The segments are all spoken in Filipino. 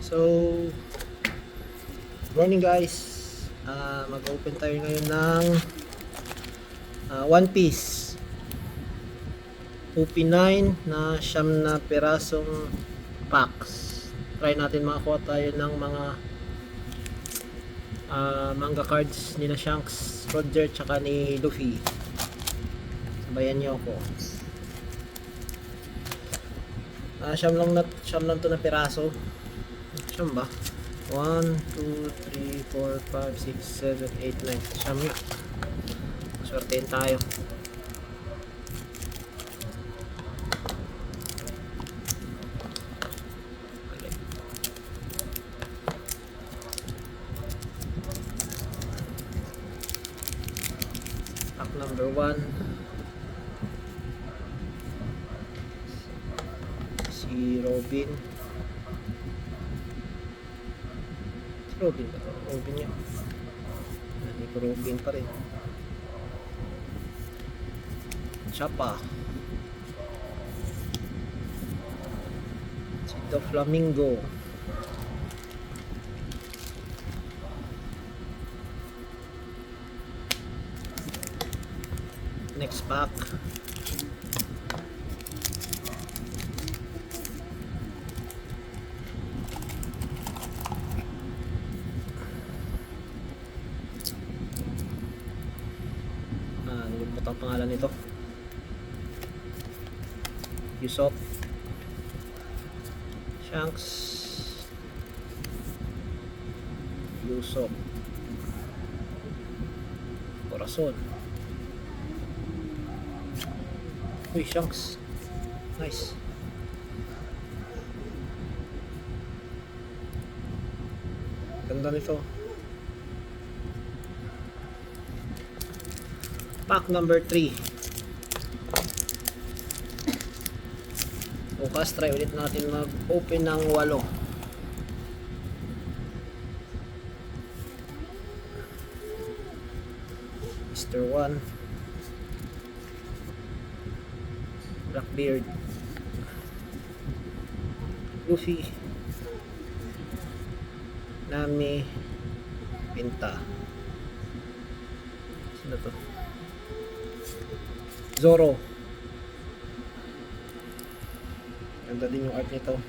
So, morning guys. Mag-open tayo ngayon ng One Piece. UP9 na siyam na pirasong packs. Try natin makakuha tayo ng mga manga cards ni na Shanks, Roger, tsaka ni Luffy. Sabayan niyo ako. Siyam lang to na piraso. Siyam ba? 1, 2, 3, 4, 5, 6, 7, 8, 9. Siyam nga. Swertein tayo. Okay. Pack number 1. Si Robin. Robin ba? Robin yan. Hindi ko Robin pa rin. Chapa. Si Doflamingo. Next pack. Nalimutan ang pangalan nito. Usopp, Shanks, Usopp, Corazon. Uy, Shanks. Nice. Ganda nito. Pack number 3. Bukas try ulit natin mag-open ng 8. Mr. 1, Blackbeard, Luffy, Nami, Pinta. Sino to? Zoro. Ganda din yung art nito.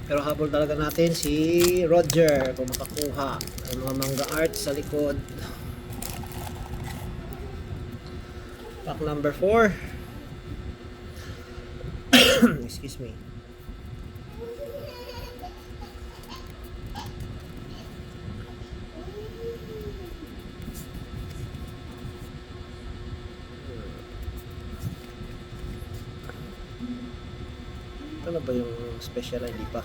Pero habol talaga natin si Roger kung makakuha ng mga manga art sa likod. Pack number 4. Excuse me. Ano ba yung special? Hindi pa.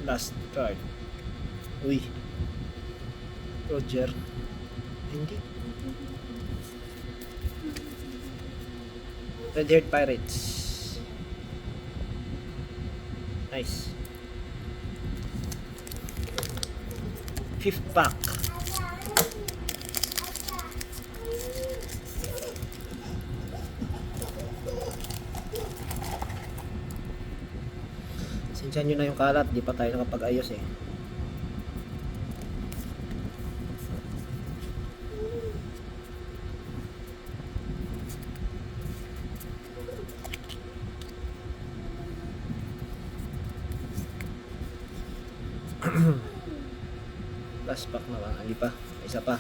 Last card. Uy. Roger. Hindi. Red-haired pirates. Nice. 5th pack. Sinsyan nyo na yung kalat, di pa tayo nakapag-ayos eh. Last pack na ba? Hindi pa. Isa pa.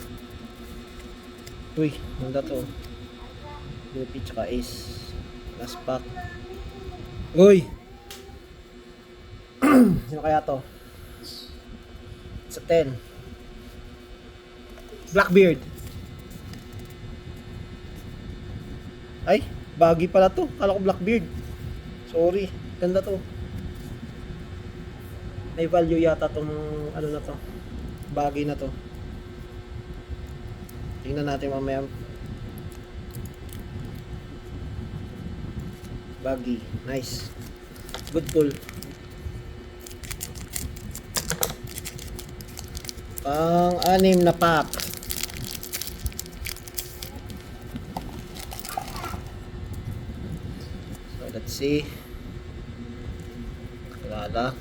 Uy, manda to. Luffy tsaka Ace. Last pack. Uy! Sino kaya to? Sa 10. Blackbeard. Ay, baggy pala to. Kala ko Blackbeard. Sorry. Ganda to. May value yata tong ano na to. Baggy na to. Tingnan natin mamaya. Baggy. Nice. Good pull. Pang-anim na pack. let's see. Kilala.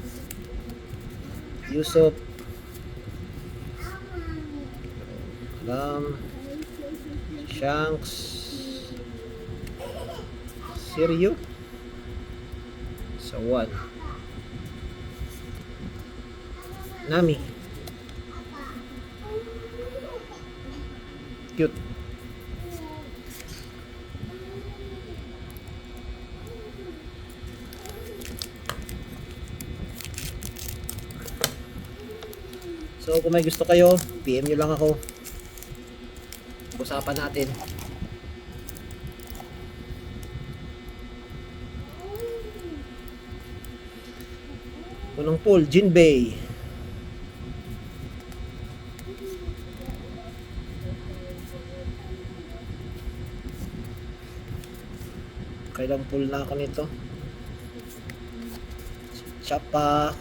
Yusuf. Shanks. Siryu. Sawan. Nami. Cute. So kung may gusto kayo, PM nyo lang ako. Usapan natin. Punong pool, Jinbei. Kailang pool na ako nito. Chapa.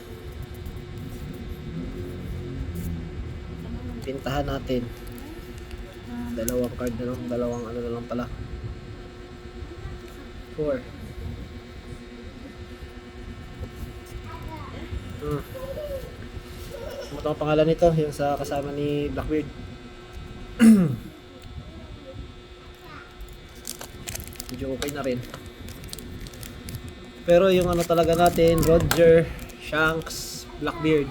Pintahan natin. Dalawang card na lang, dalawang ano na lang pala. 4. Ano ang pangalan nito? Yung sa kasama ni Blackbeard. Medyo okay na rin. Pero yung ano talaga natin, Roger, Shanks, Blackbeard.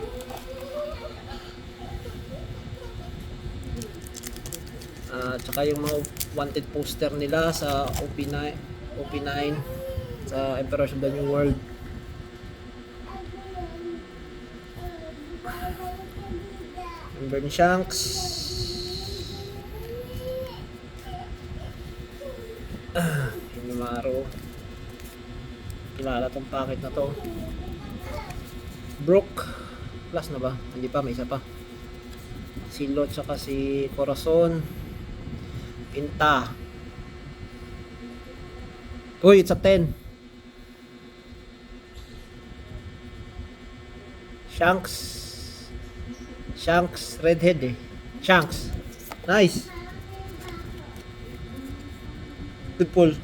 Tsaka yung mga wanted poster nila sa OP9 sa Emperors of the New World. Number ni Shanks. Hinumaro. Kilala tong packet na to. Brook. Plus na ba? Hindi pa, may isa pa. Si Lot tsaka si Corazon. Pinta. Uy, it's a 10. Shanks, redhead eh. Shanks. Nice. Good pull.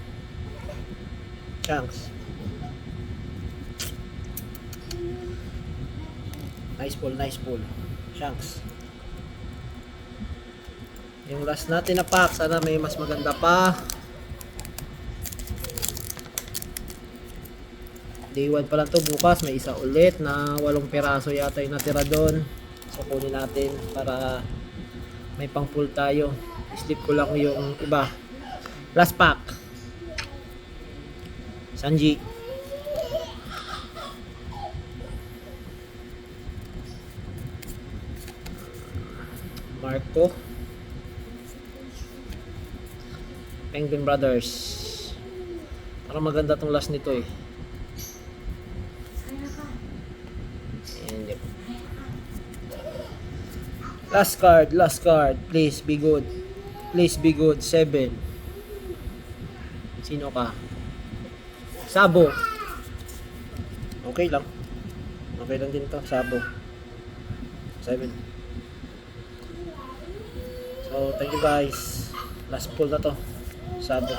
Shanks. Nice pull. Shanks. Yung last natin na pack, sana may mas maganda pa. Day 1 pa lang to, bukas may isa ulit na 8 piraso yata yung natira doon. So kunin natin para may pang pull tayo. Slip ko lang yung iba. Last pack. Sanji. Marco. Penguin Brothers. Parang maganda tong last nito eh. And last card. Please be good. 7. Sino ka? Sabo. Okay lang din to. Sabo. 7. So thank you guys. Last pull na to. Sabo.